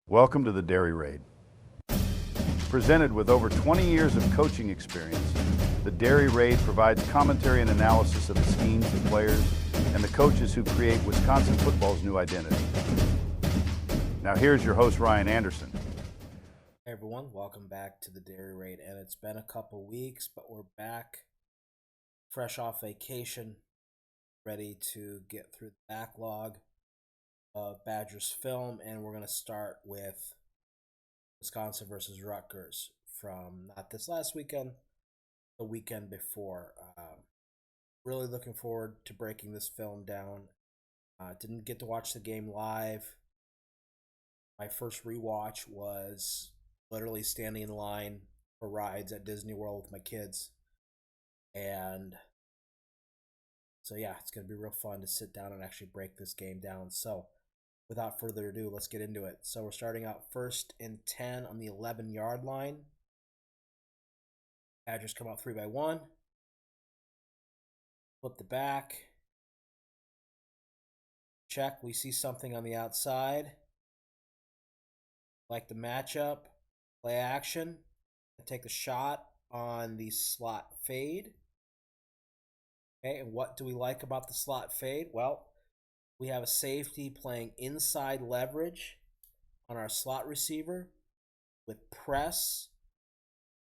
Welcome to the Dairy Raid. Presented with over 20 years of coaching experience, the Dairy Raid provides commentary and analysis of the schemes, the players, and the coaches who create Wisconsin football's new identity. Now here's your host, Ryan Anderson. Hey everyone, welcome back to the Dairy Raid. And it's been a couple weeks, but we're back fresh off vacation, ready to get through the backlog of Badgers film, and we're going to start with Wisconsin versus Rutgers from not this last weekend, the weekend before. Really looking forward to breaking this film down. Didn't get to watch the game live. My first rewatch was literally standing in line for rides at Disney World with my kids. And so yeah, it's going to be real fun to sit down and actually break this game down. So without further ado, let's get into it. So we're starting out 1st and 10 on the 11-yard line. Badgers come out 3-by-1. Flip the back. Check. We see something on the outside. Like the matchup. Play action. Take the shot on the slot fade. Okay, and what do we like about the slot fade? Well, we have a safety playing inside leverage on our slot receiver with press,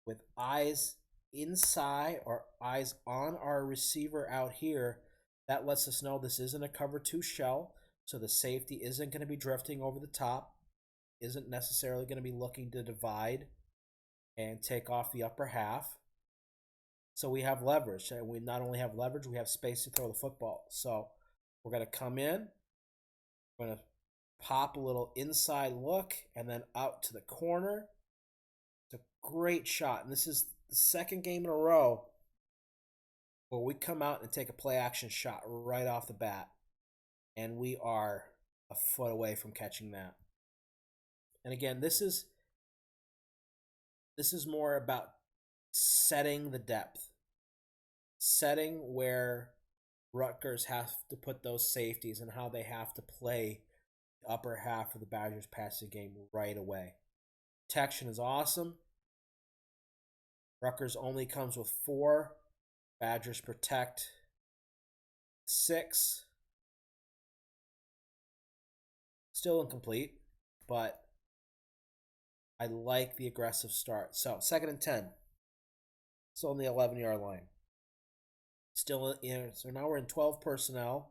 with eyes inside or eyes on our receiver out here. That lets us know this isn't a cover 2 shell, so the safety isn't going to be drifting over the top, isn't necessarily going to be looking to divide and take off the upper half. So we have leverage, and we not only have leverage, we have space to throw the football. So we're going to come in, we're going to pop a little inside look, and then out to the corner. It's a great shot, and this is the second game in a row where we come out and take a play action shot right off the bat, and we are a foot away from catching that. And again, this is more about setting the depth, setting where Rutgers have to put those safeties and how they have to play the upper half of the Badgers passing game right away. Protection is awesome. Rutgers only comes with 4. Badgers protect 6. Still incomplete, but I like the aggressive start. So 2nd and 10. Still on the 11-yard line. Still in, so now we're in 12 personnel.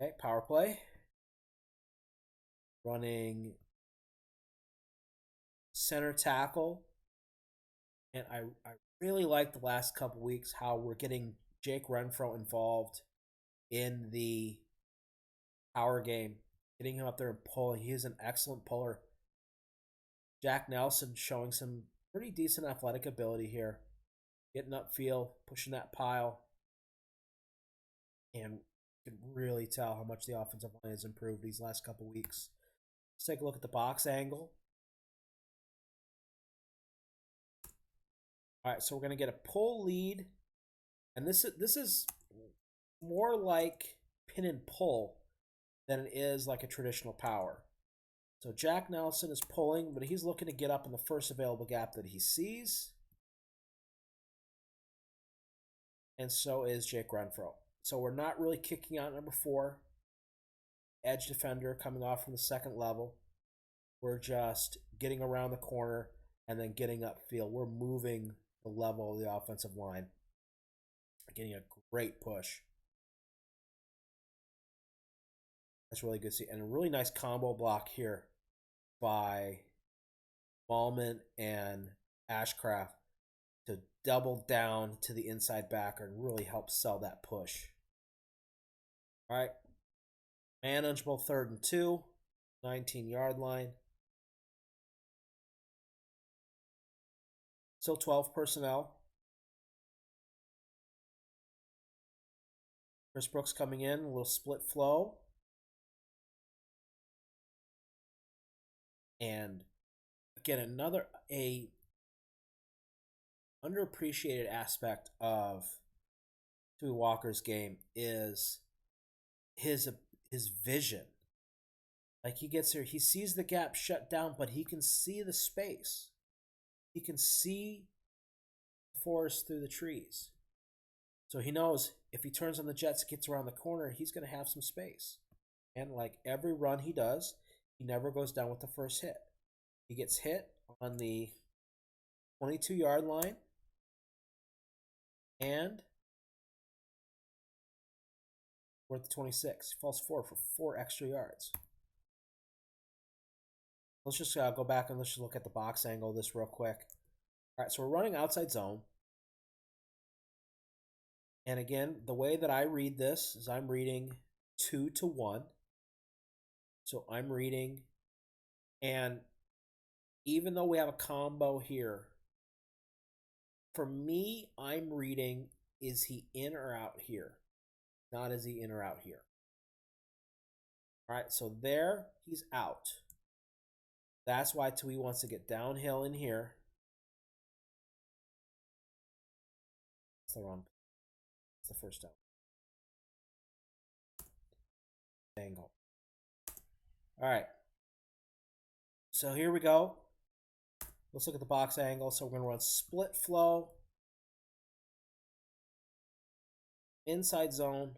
Okay, power play. Running center tackle. And I really like the last couple weeks how we're getting Jake Renfro involved in the power game. Getting him up there and pulling. He is an excellent puller. Jack Nelson showing some pretty decent athletic ability here. Getting upfield, pushing that pile. And you can really tell how much the offensive line has improved these last couple weeks. Let's take a look at the box angle. All right, so we're going to get a pull lead. And this is more like pin and pull than it is like a traditional power. So Jack Nelson is pulling, but he's looking to get up in the first available gap that he sees. And so is Jake Renfro. So we're not really kicking out number 4, edge defender coming off from the second level. We're just getting around the corner and then getting upfield. We're moving the level of the offensive line. Getting a great push. That's really good to see. And a really nice combo block here by Ballman and Ashcraft to double down to the inside backer and really help sell that push. All right. Manageable 3rd and 2, 19-yard line. Still 12 personnel. Chris Brooks coming in, a little split flow. And again, another underappreciated aspect of Tui Walker's game is his vision. Like he gets here, he sees the gap shut down, but he can see the space. He can see the forest through the trees. So he knows if he turns on the jets, gets around the corner, he's going to have some space. And like every run he does, he never goes down with the first hit. He gets hit on the 22-yard line and we're at the 26. He falls forward for 4 extra yards. Let's just go back and let's just look at the box angle of this real quick. All right, so we're running outside zone. And again, the way that I read this is I'm reading 2 to 1. So I'm reading, and even though we have a combo here, for me, I'm reading, is he in or out here? Not is he in or out here. All right, so there, he's out. That's why Tui wants to get downhill in here. That's the wrong. That's the first down. Angle. All right. So here we go. Let's look at the box angle. So we're going to run split flow. Inside zone.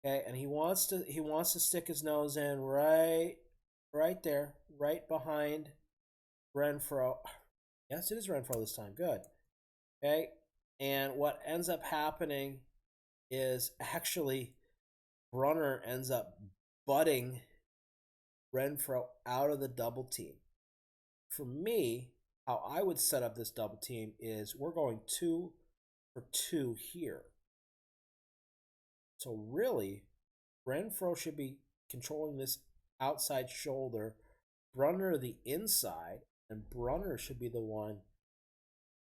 Okay, and he wants to stick his nose in right there, right behind Renfro. Yes, it is Renfro this time. Good. Okay, and what ends up happening is actually Brunner ends up butting Renfro out of the double team. For me, how I would set up this double team is we're going 2 for 2 here. So really, Renfro should be controlling this outside shoulder, Brunner the inside, and Brunner should be the one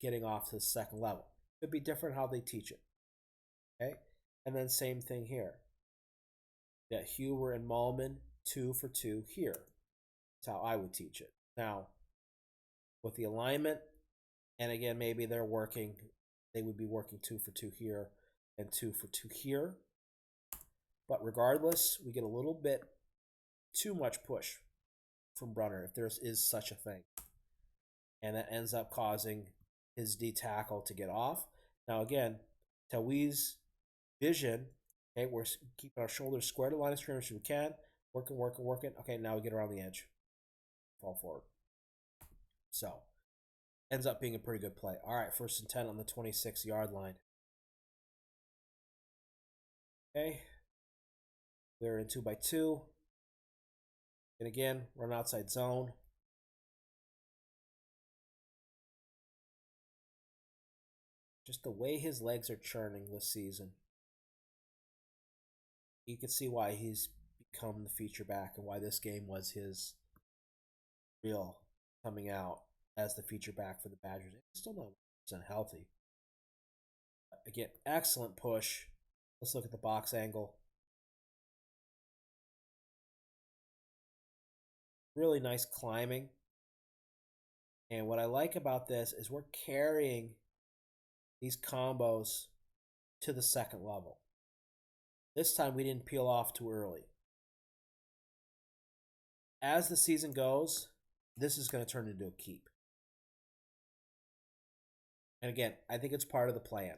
getting off to the second level. Could be different how they teach it. Okay? And then same thing here. Yeah, Huber and Malman, 2 for 2 here. That's how I would teach it. Now, with the alignment, and again, maybe they would be working 2 for 2 here and 2 for 2 here. But regardless, we get a little bit too much push from Brunner, if there is such a thing. And that ends up causing his D tackle to get off. Now again, Tui's vision, okay, we're keeping our shoulders square to the line of scrimmage if we can. Working. Okay, now we get around the edge. Fall forward. So, ends up being a pretty good play. All right, 1st and 10 on the 26-yard line. Okay. We're in 2 by 2. And again, run outside zone. Just the way his legs are churning this season, you can see why he's become the feature back and why this game was his real coming out as the feature back for the Badgers. He's still not 100% healthy. Again, excellent push. Let's look at the box angle. Really nice climbing. And what I like about this is we're carrying these combos to the second level. This time we didn't peel off too early. As the season goes, this is going to turn into a keep. And again, I think it's part of the plan.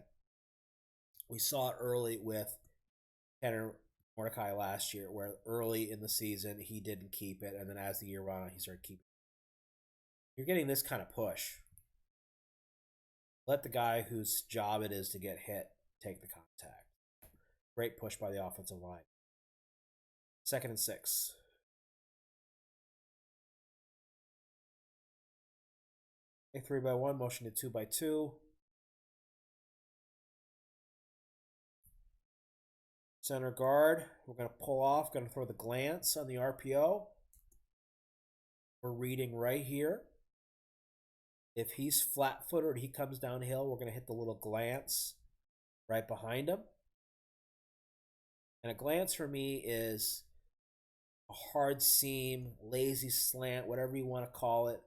We saw it early with Tanner Mordecai last year, where early in the season he didn't keep it, and then as the year went on, he started keeping it. You're getting this kind of push. Let the guy whose job it is to get hit take the contact. Great push by the offensive line. 2nd and 6. A 3 by 1, motion to 2 by 2. Center guard, we're going to pull off, going to throw the glance on the RPO. We're reading right here. If he's flat-footed, he comes downhill, we're going to hit the little glance right behind him. And a glance for me is a hard seam, lazy slant, whatever you want to call it.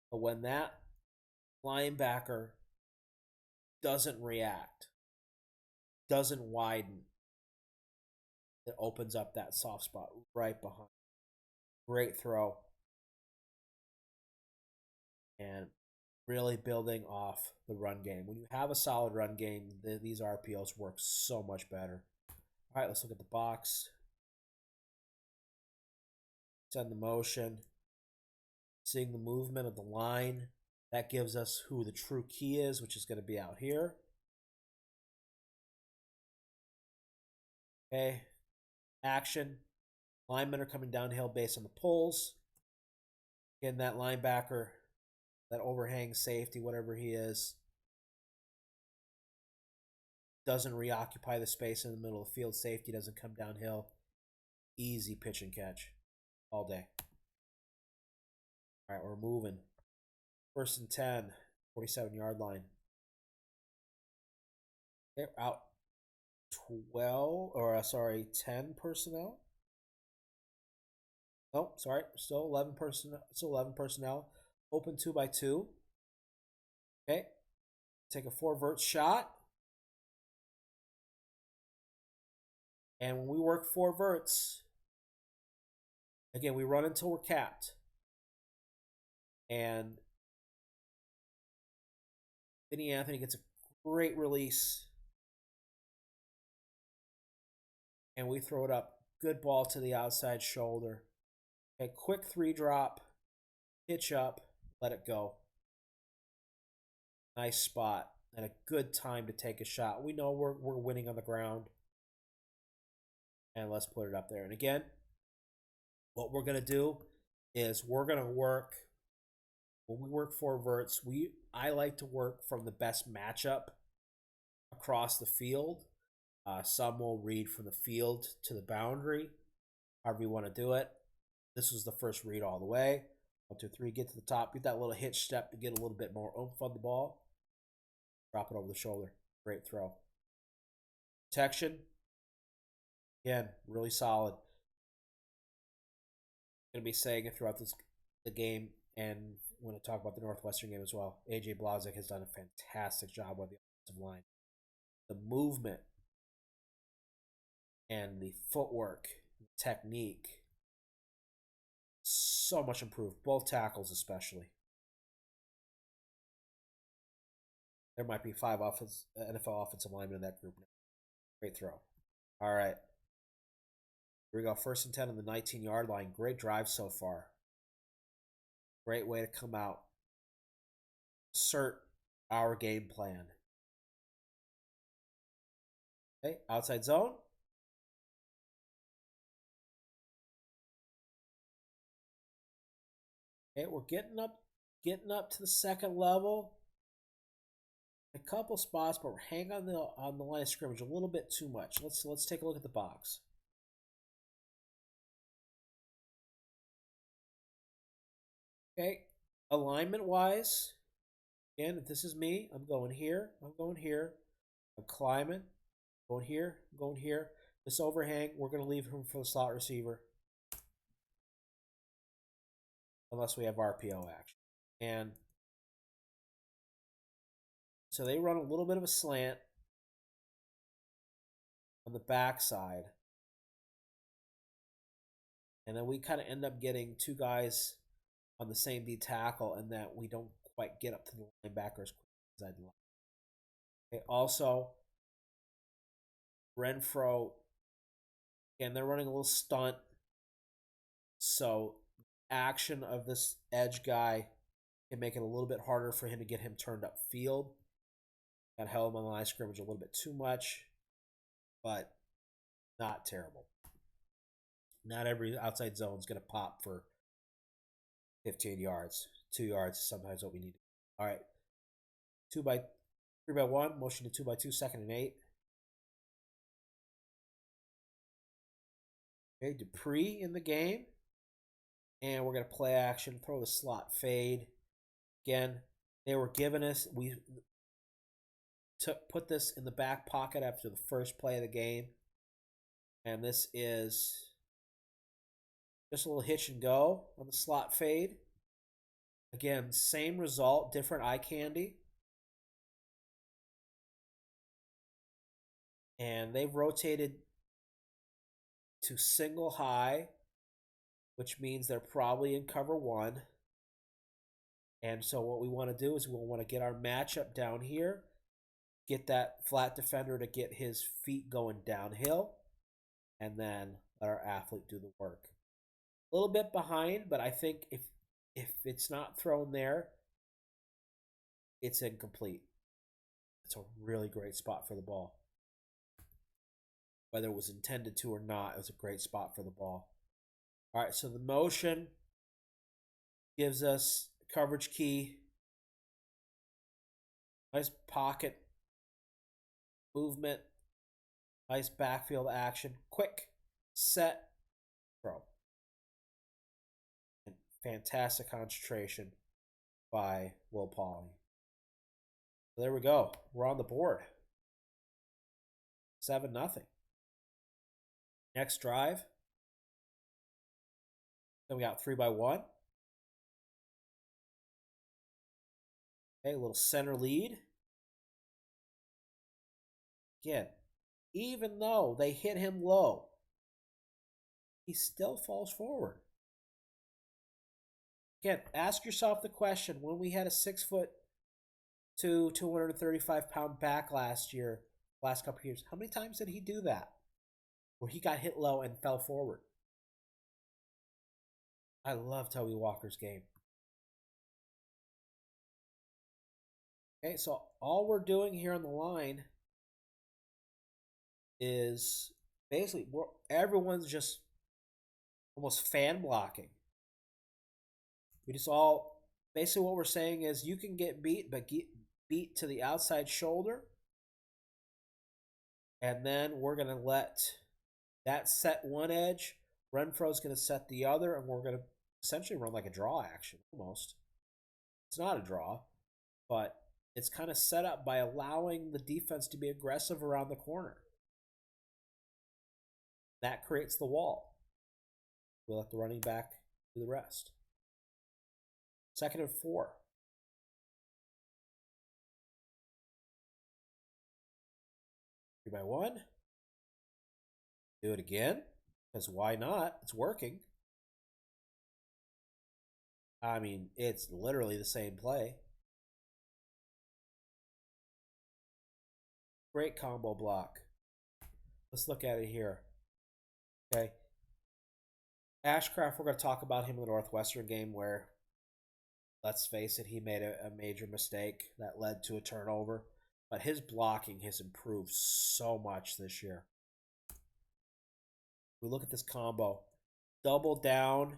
But when that linebacker doesn't react, doesn't widen, it opens up that soft spot right behind. Great throw. And really building off the run game. When you have a solid run game, these RPOs work so much better. All right, let's look at the box. Send the motion. Seeing the movement of the line. That gives us who the true key is, which is going to be out here. Okay. Action. Linemen are coming downhill based on the pulls. Again, that linebacker, that overhang safety, whatever he is, doesn't reoccupy the space in the middle of the field. Safety doesn't come downhill. Easy pitch and catch all day. All right, we're moving. 1st and 10, 47-yard line. They're out 10 personnel. Oh, sorry, still 11 personnel. Still 11 personnel. Open 2x2. Okay. Take a 4-vert shot. And when we work 4 verts, again, we run until we're capped. And Vinny Anthony gets a great release. And we throw it up. Good ball to the outside shoulder. Okay, quick 3-drop. Pitch up. Let it go. Nice spot. And a good time to take a shot. We know we're winning on the ground. And let's put it up there. And again, what we're going to do is we're going to work. When we work 4 verts, I like to work from the best matchup across the field. Some will read from the field to the boundary, however you want to do it. This was the first read all the way. 1, 2, 3, get to the top. Get that little hitch step to get a little bit more oomph on the ball. Drop it over the shoulder. Great throw. Protection. Again, really solid. Going to be saying it throughout the game, and when I talk about the Northwestern game as well. AJ Blazek has done a fantastic job with the offensive line. The movement and the footwork, technique, so much improved. Both tackles especially. There might be 5 NFL offensive linemen in that group now. Great throw. All right. Here we go. 1st and 10 on the 19-yard line. Great drive so far. Great way to come out. Assert our game plan. Okay, outside zone. Okay, we're getting up to the second level. A couple spots, but we're hanging on the line of scrimmage a little bit too much. Let's take a look at the box. Okay, alignment wise, again, if this is me, I'm going here, I'm climbing, going here, This overhang, we're going to leave him for the slot receiver. Unless we have RPO action. And so they run a little bit of a slant on the backside. And then we kind of end up getting 2 guys on the same D tackle, and that we don't quite get up to the linebackers as I'd like. Okay, also, Renfro, again, they're running a little stunt. So action of this edge guy can make it a little bit harder for him to get him turned up field. Got held him on the line of scrimmage a little bit too much, but not terrible. Not every outside zone is going to pop for 15 yards. 2 yards is sometimes what we need. All right. 3x1, motion to 2x2, 2nd and 8. Okay, Dupree in the game. And we're going to play action, throw the slot fade. Again, they were giving us, we put this in the back pocket after the first play of the game. And this is just a little hitch and go on the slot fade. Again, same result, different eye candy. And they've rotated to single high, which means they're probably in cover one. And so what we want to do is we'll want to get our matchup down here, get that flat defender to get his feet going downhill, and then let our athlete do the work. A little bit behind, but I think if it's not thrown there, it's incomplete. It's a really great spot for the ball. Whether it was intended to or not, it was a great spot for the ball. All right, so the motion gives us coverage key. Nice pocket movement. Nice backfield action. Quick, set, throw. And fantastic concentration by Will Pauling. So there we go. We're on the board. 7-0. Next drive. Then we got 3-1. Okay, a little center lead. Again, even though they hit him low, he still falls forward. Again, ask yourself the question, when we had a 6'2", 235-pound back last couple years, how many times did he do that? Where he got hit low and fell forward. I love Toby Walker's game. Okay, so all we're doing here on the line is basically everyone's just almost fan blocking. We just all basically what we're saying is you can get beat, but get beat to the outside shoulder, and then we're gonna let that set one edge. Renfro's gonna set the other, and we're gonna essentially run like a draw action almost. It's not a draw, but it's kind of set up by allowing the defense to be aggressive around the corner. That creates the wall. We'll let the running back do the rest. 2nd and 4. Three by one. Do it again, because why not? It's working. I mean, it's literally the same play. Great combo block. Let's look at it here. Okay. Ashcraft, we're going to talk about him in the Northwestern game where, let's face it, he made a major mistake that led to a turnover. But his blocking has improved so much this year. We look at this combo. Double down.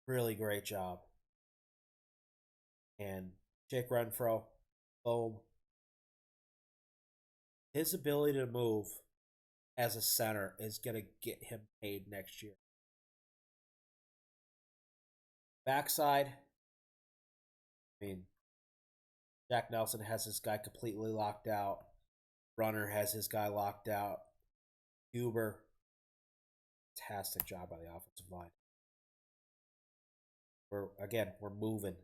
Really great job. And Jake Renfro, boom. His ability to move as a center is going to get him paid next year. Backside. I mean, Jack Nelson has this guy completely locked out. Runner has his guy locked out. Huber. Fantastic job by the offensive line. We're moving.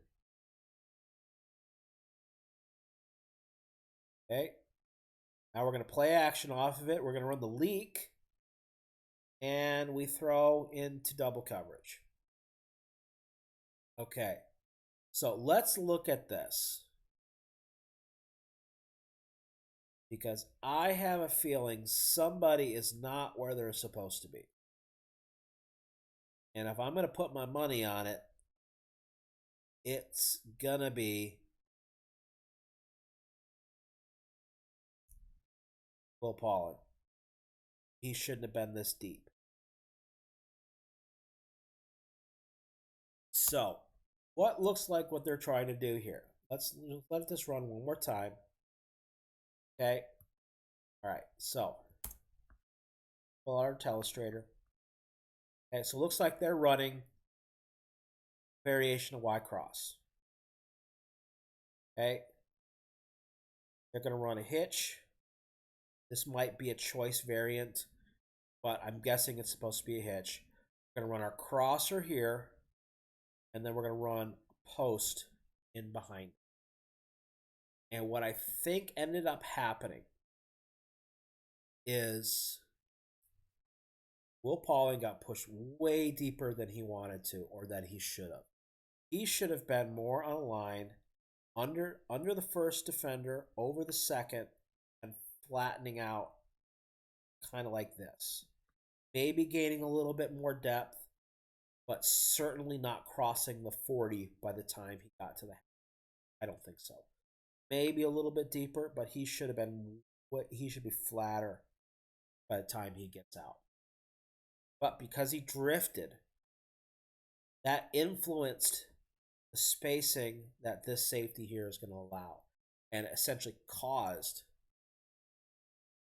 Okay. Now we're going to play action off of it. We're going to run the leak. And we throw into double coverage. Okay. So let's look at this. Because I have a feeling somebody is not where they're supposed to be. And if I'm going to put my money on it, it's going to be Will Pauling. He shouldn't have been this deep. So, what looks like what they're trying to do here? Let's let this run one more time. Okay. All right. So, pull our telestrator. Okay. So, it looks like they're running variation of Y cross. Okay. They're going to run a hitch. This might be a choice variant, but I'm guessing it's supposed to be a hitch. We're going to run our crosser here, and then we're going to run post in behind. And what I think ended up happening is Will Pauling got pushed way deeper than he wanted to, or that he should have. He should have been more on a line under the first defender, over the second, and flattening out kind of like this. Maybe gaining a little bit more depth, but certainly not crossing the 40 by the time he got to the half. I don't think so. Maybe a little bit deeper, but he should be flatter by the time he gets out. But because he drifted, that influenced the spacing that this safety here is going to allow, and essentially caused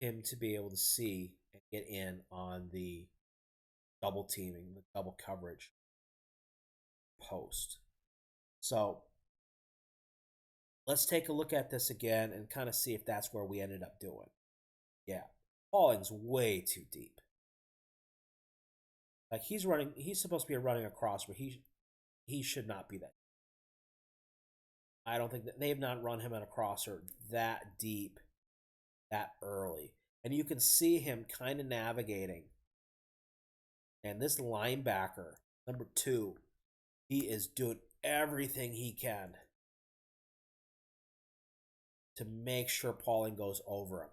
him to be able to see and get in on the double teaming, the double coverage post. So let's take a look at this again and kind of see if that's where we ended up doing. Yeah, Pauling's way too deep. Like he's supposed to be running across where he should not be that. I don't think that they've not run him at a crosser that deep, that early. And you can see him kind of navigating. And this linebacker, number 2, he is doing everything he can to make sure Pauling goes over him.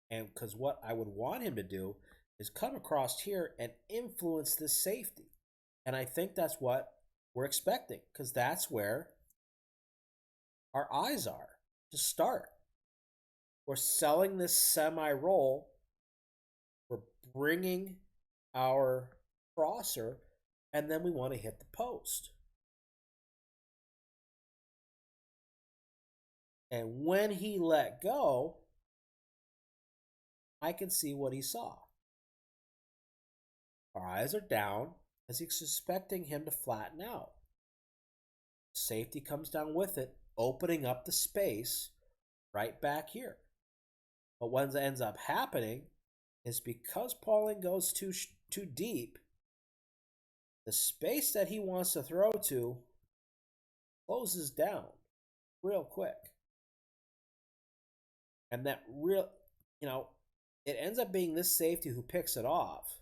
And because what I would want him to do is come across here and influence this safety. And I think that's what we're expecting, because that's where our eyes are to start. We're selling this semi-roll. We're bringing our crosser, and then we want to hit the post. And when he let go, I can see what he saw. Our eyes are down as he's expecting him to flatten out. Safety comes down with it, opening up the space right back here. But what ends up happening is because Pauling goes too deep, the space that he wants to throw to closes down real quick. And that it ends up being this safety who picks it off.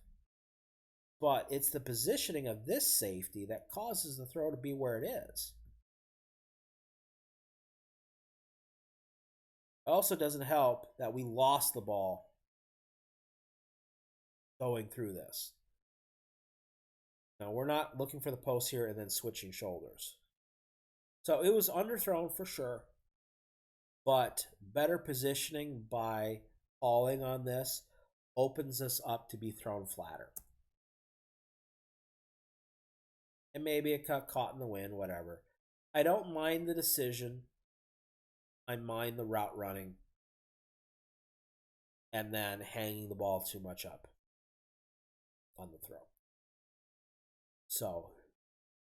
But it's the positioning of this safety that causes the throw to be where it is. It also doesn't help that we lost the ball going through this. Now, we're not looking for the post here and then switching shoulders. So it was underthrown for sure. But better positioning by Pauling on this opens us up to be thrown flatter. And maybe it got caught in the wind, whatever. I don't mind the decision. I mind the route running. And then hanging the ball too much up on the throw. So,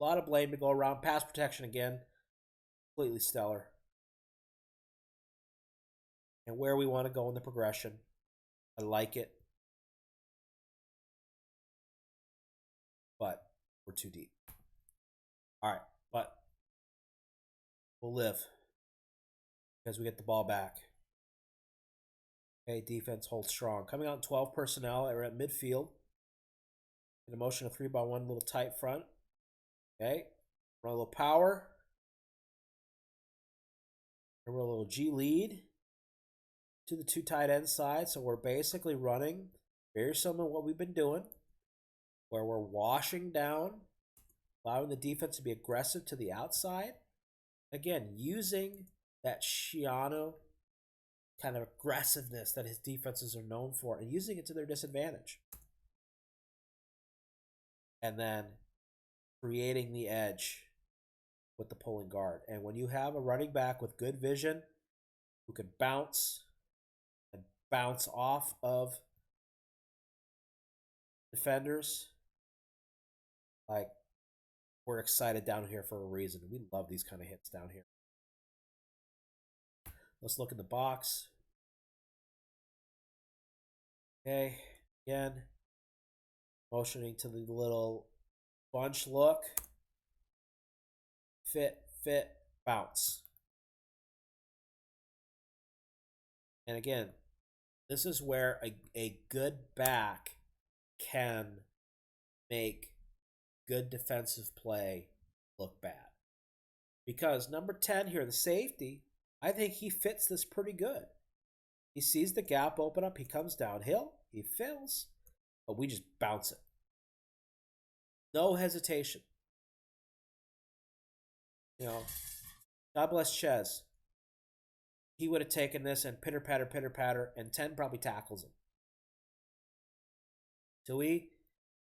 a lot of blame to go around. Pass protection again. Completely stellar. And where we want to go in the progression. I like it. But we're too deep. All right, but we'll live because we get the ball back. Okay, defense holds strong. Coming out in 12 personnel, we're at midfield. In a motion of 3-by-1, little tight front. Okay, run a little power. And we're a little G lead to the 2 tight end side. So we're basically running very similar to what we've been doing, where we're washing down, allowing the defense to be aggressive to the outside. Again, using that Schiano kind of aggressiveness that his defenses are known for and using it to their disadvantage. And then creating the edge with the pulling guard. And when you have a running back with good vision who can bounce off of defenders, like, we're excited down here for a reason. We love these kind of hits down here. Let's look in the box. Okay, again, motioning to the little bunch look. Fit, bounce. And again, this is where a good back can make good defensive play look bad. Because number 10 here, the safety, I think he fits this pretty good. He sees the gap open up. He comes downhill. He fails. But we just bounce it. No hesitation. You know, God bless Ches. He would have taken this and pitter patter, and 10 probably tackles him. Till he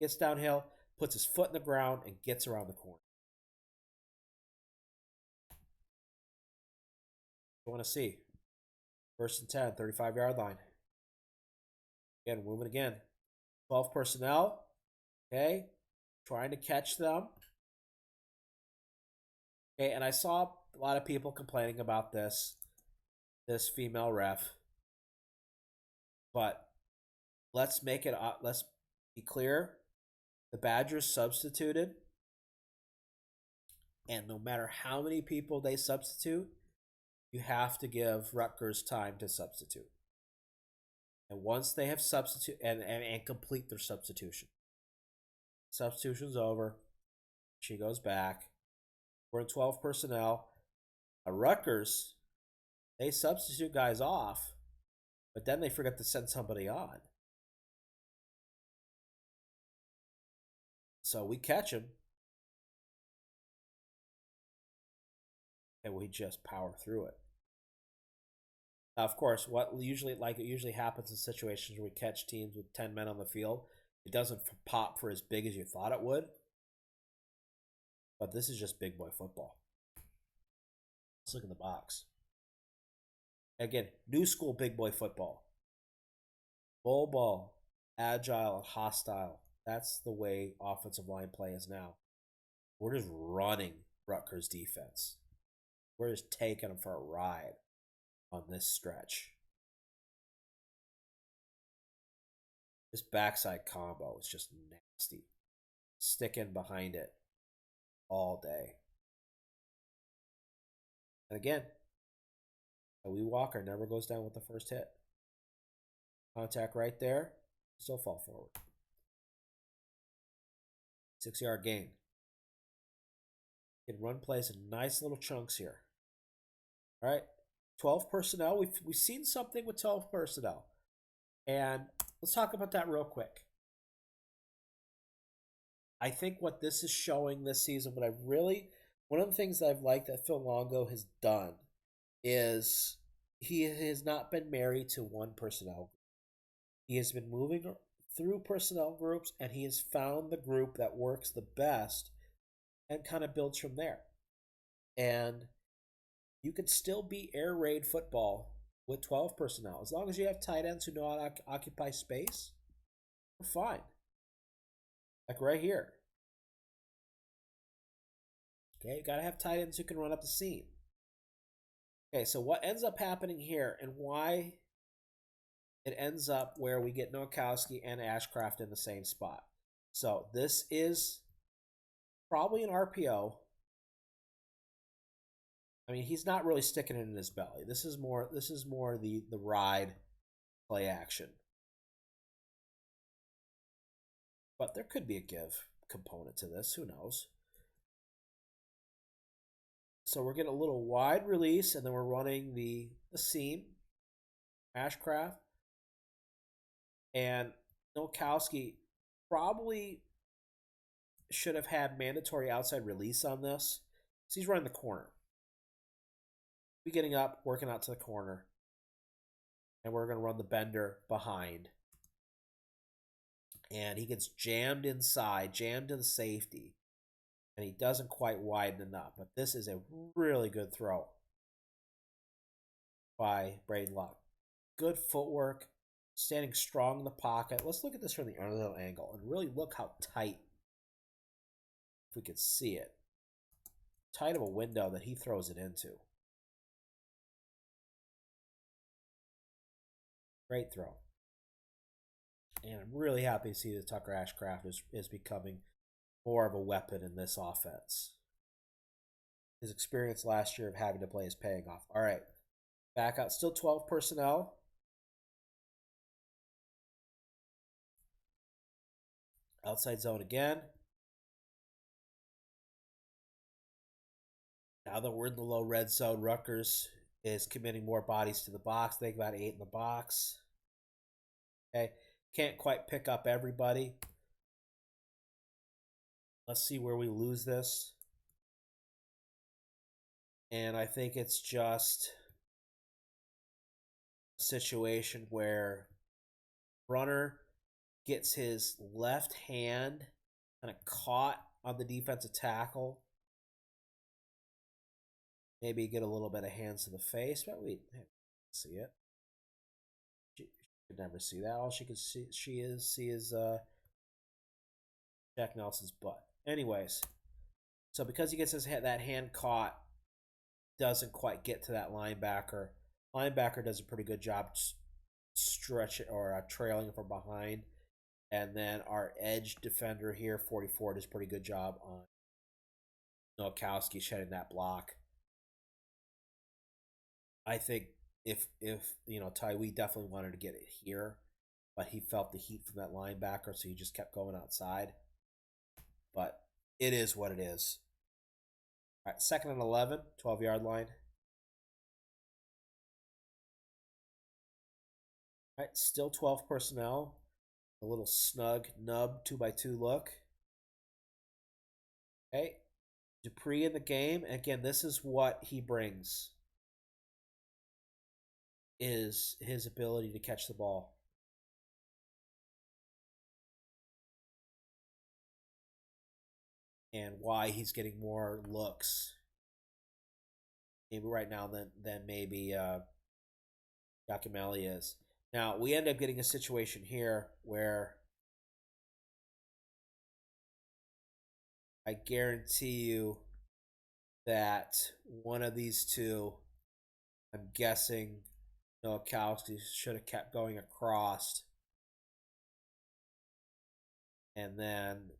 gets downhill, puts his foot in the ground, and gets around the corner. You want to see. 1st and 10, 35-yard line. Again, moving again. 12 personnel. Okay. Trying to catch them. Okay, and I saw a lot of people complaining about this female ref. But let's make it, let's be clear. The Badgers substituted. And no matter how many people they substitute, you have to give Rutgers time to substitute. And once they have substitute and complete their substitution. Substitution's over. She goes back. We're in 12 personnel. At Rutgers, they substitute guys off, but then they forget to send somebody on. So we catch him. And we just power through it. Now, of course, what usually happens in situations where we catch teams with 10 men on the field, it doesn't pop for as big as you thought it would. But this is just big boy football. Let's look in the box. Again, new school big boy football. Bull ball, agile and hostile. That's the way offensive line play is now. We're just running Rutgers defense. We're just taking them for a ride on this stretch. This backside combo is just nasty. Sticking behind it all day. And again, a wee walker never goes down with the first hit. Contact right there, still fall forward. 6-yard gain. Can run plays in nice little chunks here. All right, 12 personnel. We've seen something with 12 personnel. And let's talk about that real quick. I think what this is showing this season, one of the things that I've liked that Phil Longo has done is he has not been married to one personnel group. He has been moving through personnel groups, and he has found the group that works the best and kind of builds from there. And you could still be air raid football with 12 personnel. As long as you have tight ends who know how to occupy space, we're fine. Like right here. Okay, you got to have tight ends who can run up the seam. Okay, so what ends up happening here and why it ends up where we get Nowakowski and Ashcraft in the same spot. So this is probably an RPO. I mean, he's not really sticking it in his belly. This is more the ride play action. But there could be a give component to this. Who knows? So we're getting a little wide release, and then we're running the seam, Ashcraft, and Nowakowski probably should have had mandatory outside release on this. So he's running the corner. We're getting up, working out to the corner, and we're going to run the bender behind. And he gets jammed inside, jammed to the safety. And he doesn't quite widen enough. But this is a really good throw by Braden Luck. Good footwork, standing strong in the pocket. Let's look at this from the other angle and really look how tight, if we could see it, tight of a window that he throws it into. Great throw. And I'm really happy to see that Tucker Ashcraft is becoming more of a weapon in this offense. His experience last year of having to play is paying off. All right. Back out. Still 12 personnel. Outside zone again. Now that we're in the low red zone, Rutgers is committing more bodies to the box. They got 8 in the box. Okay. Can't quite pick up everybody. Let's see where we lose this. And I think it's just a situation where runner gets his left hand kind of caught on the defensive tackle. Maybe get a little bit of hands to the face, but we see it. She could never see that. All she could see is Jack Nelson's butt. Anyways, so because he gets that hand caught, doesn't quite get to that linebacker. Linebacker does a pretty good job stretching or trailing from behind. And then our edge defender here, 44, does a pretty good job on Nowakowski shedding that block. I think if Tyree definitely wanted to get it here, but he felt the heat from that linebacker, so he just kept going outside. But it is what it is. All right, 2nd and 11, 12-yard line. All right, still 12 personnel. A little snug nub 2x2 look. Okay, Dupree in the game. Again, this is what he brings. Is his ability to catch the ball. And why he's getting more looks maybe right now than maybe Yakimelli is. Now, we end up getting a situation here where I guarantee you that one of these two, I'm guessing Nowakowski should have kept going across. And then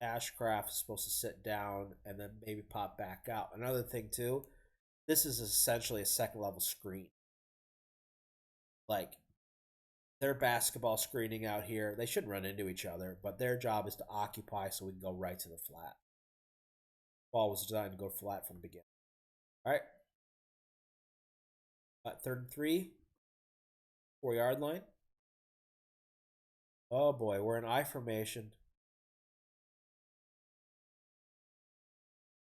Ashcraft is supposed to sit down and then maybe pop back out. Another thing, too, this is essentially a 2nd level screen. Like, they're basketball screening out here. They shouldn't run into each other, but their job is to occupy so we can go right to the flat. Ball was designed to go flat from the beginning. All right. 3rd and 3. 4-yard line. Oh, boy. We're in I formation.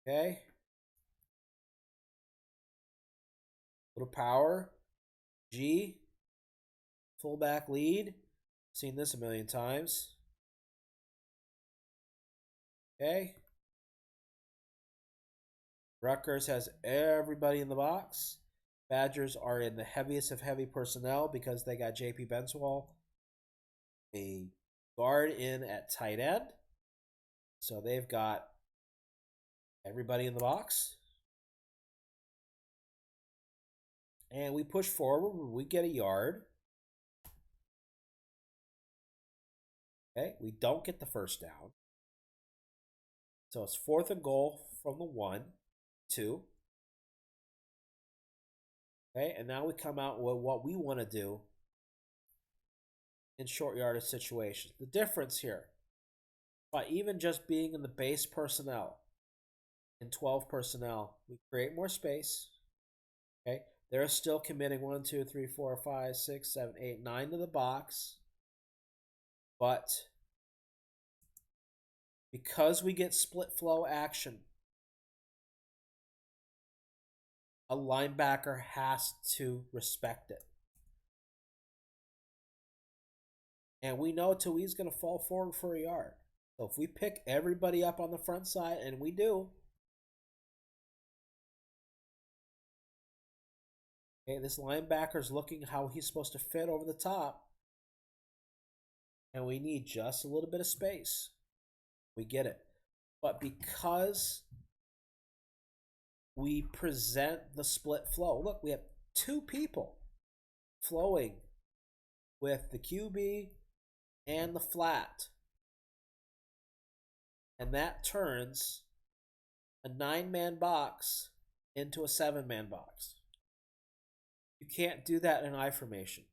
Okay. Little power. G. Fullback lead. Seen this a million times. Okay. Rutgers has everybody in the box. Badgers are in the heaviest of heavy personnel because they got J.P. Benswell, a guard in at tight end. So they've got everybody in the box. And we push forward. We get a yard. Okay, we don't get the first down. So it's 4th and goal from the 1, 2. Okay, and now we come out with what we want to do in short yardage situations. The difference here, by even just being in the base personnel, in 12 personnel, we create more space. Okay, they're still committing 1, 2, 3, 4, 5, 6, 7, 8, 9 to the box. But because we get split flow action, a linebacker has to respect it. And we know Tui's going to fall forward for a yard. So if we pick everybody up on the front side, and we do, okay, this linebacker's looking how he's supposed to fit over the top. And we need just a little bit of space. We get it. But because we present the split flow, look, we have 2 people flowing with the QB and the flat. And that turns a 9-man box into a 7-man box. You can't do that in I formation.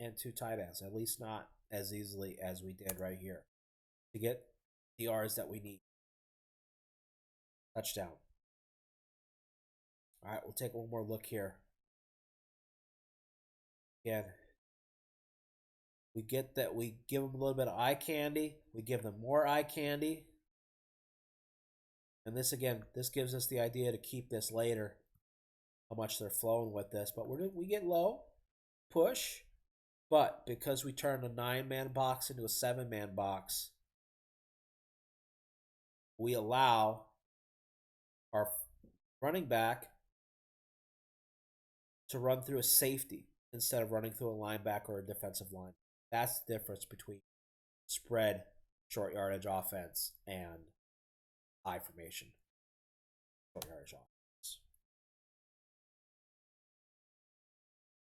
and 2 tight ends, at least not as easily as we did right here, to get the yards that we need. Touchdown. All right, we'll take one more look here. Again, we get that we give them a little bit of eye candy. We give them more eye candy. And this, again, this gives us the idea to keep this later, how much they're flowing with this. But we get low, push. But because we turned a 9-man box into a 7-man box, we allow our running back to run through a safety instead of running through a linebacker or a defensive line. That's the difference between spread, short yardage offense, and I formation, short yardage offense.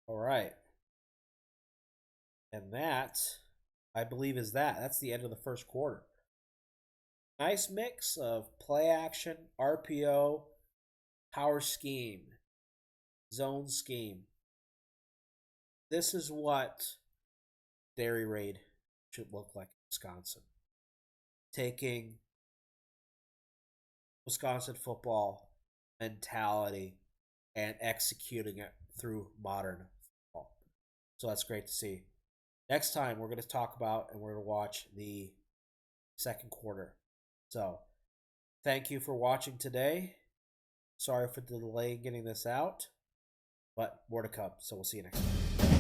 All right. And that, I believe, is that. That's the end of the first quarter. Nice mix of play action, RPO, power scheme, zone scheme. This is what Dairy Raid should look like in Wisconsin. Taking Wisconsin football mentality and executing it through modern football. So that's great to see. Next time, we're going to talk about and we're going to watch the second quarter. So, thank you for watching today. Sorry for the delay in getting this out, but more to come. So, we'll see you next time.